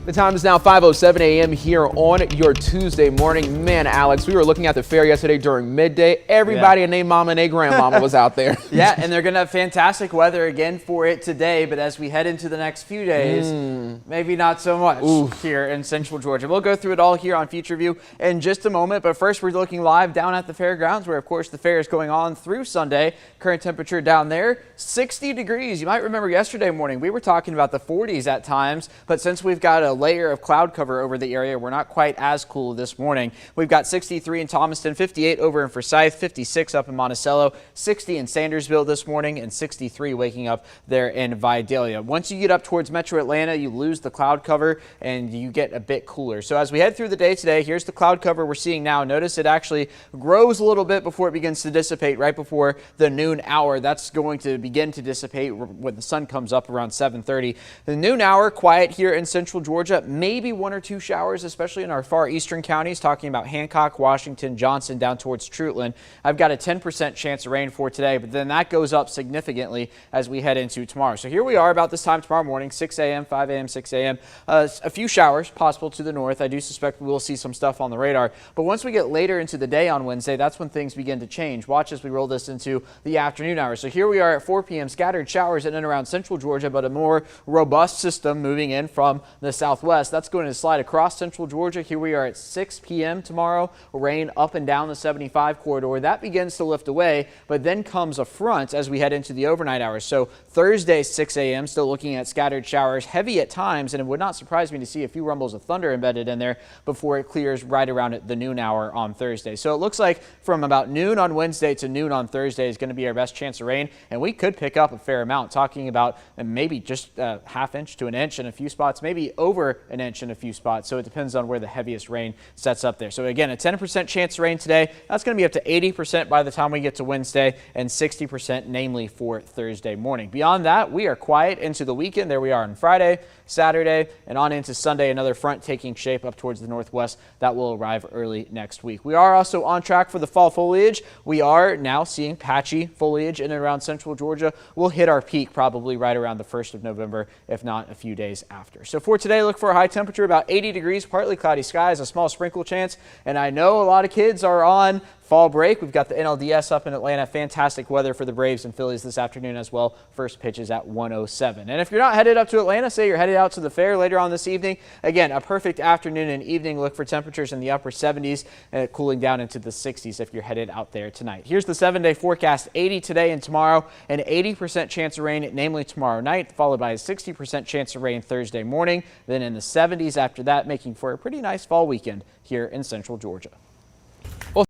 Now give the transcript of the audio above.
The time is now 5:07 a.m. here on your Tuesday morning. Man, Alex, we were looking at the fair yesterday during midday. Everybody and their mama and their grandmama was out there. Yeah, and they're going to have fantastic weather again for it today, but as we head into the next few days, maybe not so much here in Central Georgia. We'll go through it all here on Future View in just a moment, but first we're looking live down at the fairgrounds where, of course, the fair is going on through Sunday. Current temperature down there, 60 degrees. You might remember yesterday morning we were talking about the 40s at times, but since we've got a layer of cloud cover over the area, we're not quite as cool this morning. We've got 63 in Thomaston, 58 over in Forsyth, 56 up in Monticello, 60 in Sandersville this morning, and 63 waking up there in Vidalia. Once you get up towards Metro Atlanta, you lose the cloud cover and you get a bit cooler. So as we head through the day today, here's the cloud cover we're seeing now. Notice it actually grows a little bit before it begins to dissipate right before the noon hour. That's going to begin to dissipate when the sun comes up around 7:30. The noon hour, quiet here in Central Georgia. Maybe one or two showers, especially in our far eastern counties, talking about Hancock, Washington, Johnson, down towards Trutland. I've got a 10% chance of rain for today, but then that goes up significantly as we head into tomorrow. So here we are about this time tomorrow morning, 6 a.m., 5 a.m., 6 a.m. A few showers possible to the north. I do suspect we will see some stuff on the radar. But once we get later into the day on Wednesday, that's when things begin to change. Watch as we roll this into the afternoon hours. So here we are at 4 p.m., scattered showers in and around Central Georgia, but a more robust system moving in from the southwest. That's going to slide across Central Georgia. Here we are at 6 p.m. tomorrow. Rain up and down the 75 corridor. That begins to lift away, but then comes a front as we head into the overnight hours. So Thursday, 6 a.m., still looking at scattered showers, heavy at times, and it would not surprise me to see a few rumbles of thunder embedded in there before it clears right around at the noon hour on Thursday. So it looks like from about noon on Wednesday to noon on Thursday is going to be our best chance of rain, and we could pick up a fair amount, talking about maybe just a half inch to an inch in a few spots, maybe over an inch in a few spots. So it depends on where the heaviest rain sets up there. So again, a 10% chance of rain today. That's going to be up to 80% by the time we get to Wednesday, and 60% namely for Thursday morning. Beyond that, we are quiet into the weekend. There we are on Friday, Saturday, and on into Sunday. Another front taking shape up towards the northwest that will arrive early next week. We are also on track for the fall foliage. We are now seeing patchy foliage in and around Central Georgia. We'll hit our peak probably right around the 1st of November, if not a few days after. So for today, look for a high temperature about 80 degrees, partly cloudy skies, a small sprinkle chance. And I know a lot of kids are on fall break. We've got the NLDS up in Atlanta. Fantastic weather for the Braves and Phillies this afternoon as well. First pitch is at 1:07. And if you're not headed up to Atlanta, say you're headed out to the fair later on this evening, again, a perfect afternoon and evening. Look for temperatures in the upper 70s and cooling down into the 60s if you're headed out there tonight. Here's the 7-day forecast. 80 today and tomorrow, an 80% chance of rain, namely tomorrow night, followed by a 60% chance of rain Thursday morning. Then in the 70s after that, making for a pretty nice fall weekend here in Central Georgia.